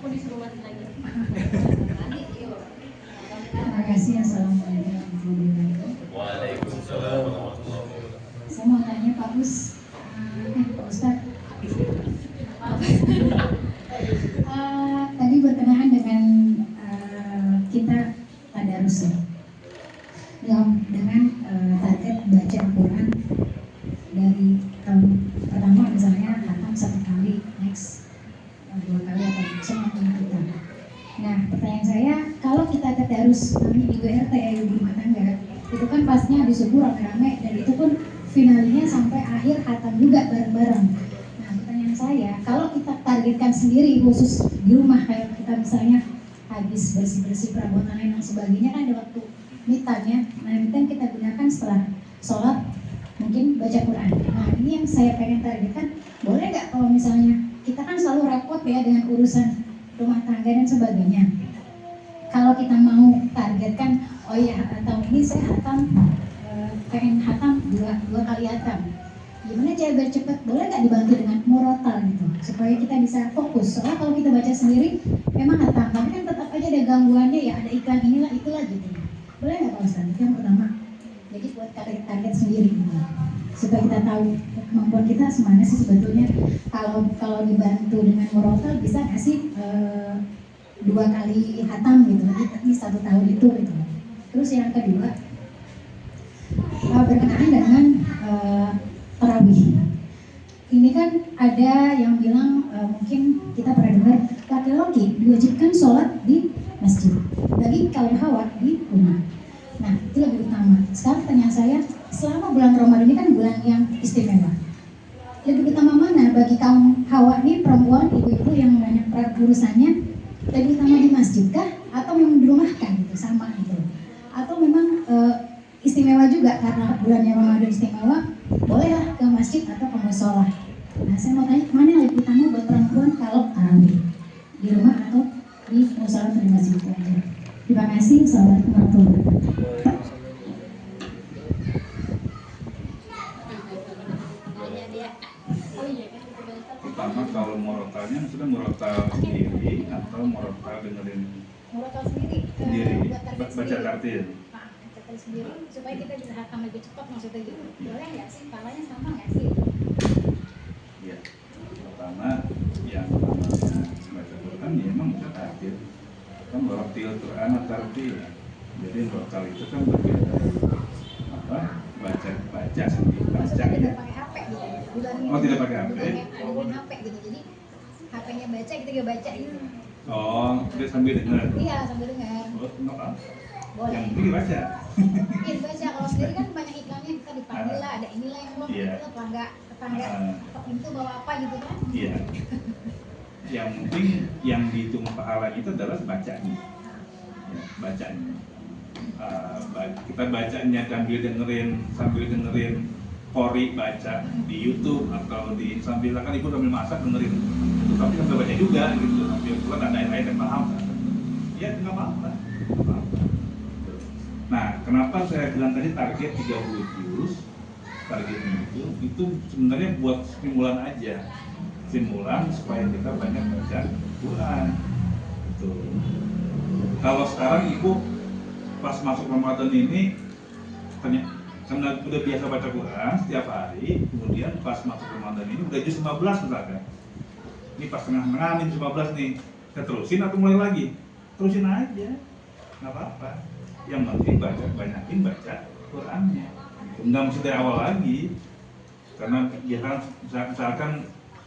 Aku disuruh mati lagi. Terima kasih. Assalamualaikum warahmatullahi wabarakatuh. Waalaikumsalam warahmatullahi wabarakatuh. Saya mau tanya Pak Pak Ustadz. Tadi berkenaan dengan kita tadarus ya, dengan target baca Al-Quran dari tahun pertama misalnya hatam 1 kali, next 2 kali atau semakin kita. Nah, pertanyaan saya, kalau kita tadarus kami di WRT ya, ibu rumah tangga, itu kan pastinya habis subuh rame-rame dan itu pun finalnya sampai akhir hatam juga bareng-bareng. Nah, pertanyaan saya, kalau kita targetkan sendiri khusus di rumah, kayak kita misalnya habis bersih-bersih perabotan lain dan sebagainya, kan ada waktu mitanya. Nah, mitanya kita gunakan setelah sholat, mungkin baca Quran. Nah, ini yang saya pengen targetkan, boleh nggak kalau misalnya kita kan selalu repot ya dengan urusan rumah tangga dan sebagainya. Kalau kita mau targetkan, oh ya tahun ini saya hatam, pengen hatam dua kali hatam. Gimana cara biar cepat? Boleh nggak dibantu dengan murotal gitu, supaya kita bisa fokus. Soalnya kalau kita baca sendiri, memang hatam, tapi kan tetap aja ada gangguannya ya, ada iklan inilah itulah gitu. Boleh nggak Pak Ustadz? Itu yang pertama. Jadi buat target sendiri gitu, supaya kita tahu kemampuan kita semana sih sebetulnya. Kalau dibantu dengan murotal bisa nggak sih 2 kali hatam gitu di 1 tahun itu gitu. Terus yang kedua, berkenaan dengan tarawih. Ini kan ada yang bilang mungkin kita pernah dengar laki-laki diwajibkan sholat di masjid, bagi kaum hawa di rumah. Nah, itu lebih utama. Sekarang pertanyaan saya, selama bulan Ramadan ini kan bulan yang istimewa, lebih utama mana bagi kaum hawa ini, perempuan, ibu-ibu yang banyak urusannya, lebih utama di masjid kah? Atau memang di rumah kan gitu, sama gitu? Atau memang istimewa juga karena bulannya Ramadan istimewa, bolehlah ke masjid atau ke musola? Nah, saya mau tanya, mana yang lebih utama buat perempuan kalau tarawih? Di rumah atau di musola atau di masjid aja? Terima kasih. Assalamualaikum warahmatullahi wabarakatuh. Pertama, kalau murotalnya sudah murotal sendiri atau murotal dengerin? Murotal sendiri. Baca tartil. Sendiri supaya kita bisa hatam lebih cepat, maksudnya gitu. Boleh nggak sih? Pahalanya sama nggak sih? Ya, pertama yang namanya baca Quran ya emang baca tartil. Kan murotil Quran atau tartil. Jadi murotal itu kan bagian dari apa? Baca sendiri. Baca tidak pakai HP gitu. Oh, tidak pakai HP. Dengan HP gitu. Jadi HP-nya baca, kita juga baca gitu. Oh, terus sambil dengar. Iya, sambil dengar. Oh, enggak apa? Boleh. Yang penting dibaca. Iya, baca. Kalau sendiri kan banyak iklannya, kita dipanggil lah, ada inilah yang belum, Iya. tetangga itu bawa apa gitu kan? Iya. Yang penting yang dihitung pahalanya itu adalah bacanya. Ya, bacanya. Kita bacanya sambil dengerin Qori baca di YouTube atau sambil kan ibu sambil masak dengerin itu, tapi sambil baca juga gitu, sambil buat ada ayat-ayat yang paham kan? Ya nggak apa-apa. Nah, kenapa saya bilang tadi target 30 juz? Targetnya itu sebenarnya buat stimulan aja, stimulan supaya kita banyak baca Quran. Gitu. Kalau sekarang ibu pas masuk Ramadan ini karena udah biasa baca Quran setiap hari, kemudian pas masuk Ramadan ini udah juz 15 misalkan. Ini pas tengah-tengah nih 15 nih, kita terusin atau mulai lagi? Terusin aja, nggak apa-apa. Yang penting banyakin baca Qurannya. Nggak mesti dari awal lagi, karena ya kan misalkan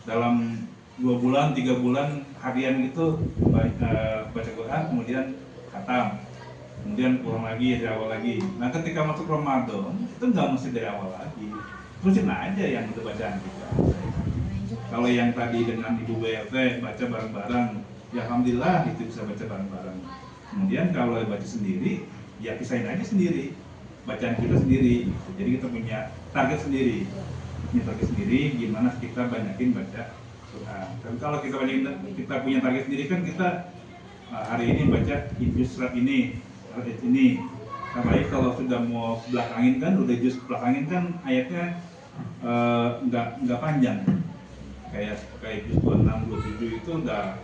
dalam 2 bulan, 3 bulan harian gitu baca Quran, kemudian khatam, kemudian pulang lagi dari awal lagi. Nah, ketika masuk Ramadan itu nggak mesti dari awal lagi, terusin aja yang udah bacaan kita. Kalau yang tadi dengan Ibu BLT baca bareng-bareng, ya alhamdulillah itu bisa baca bareng-bareng. Kemudian kalau baca sendiri, ya pisahin aja sendiri, bacaan kita sendiri. Jadi kita punya target sendiri. Ini target sendiri, gimana kita banyakin baca Quran. Dan kalau kita punya target sendiri kan kita hari ini baca juz surat ini, ayat ini. Apalagi kalau sudah mau belakangin kan, udah juz belakangin kan ayatnya nggak panjang. Kayak juz 26, 27 itu udah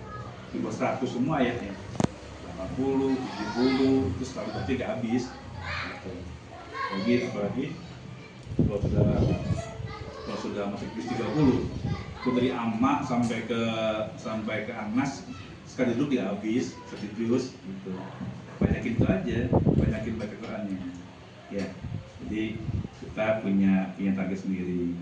di bawah 100 semua ayatnya, 80, 70, terus kalau berarti gak habis gitu. Apalagi kalau sudah masuk juz 30, itu dari Amma sampai ke Anas sekali duduk dia habis 1 juz gitu. Banyakin itu aja, banyakin baca Qurannya ya. Jadi kita punya target sendiri.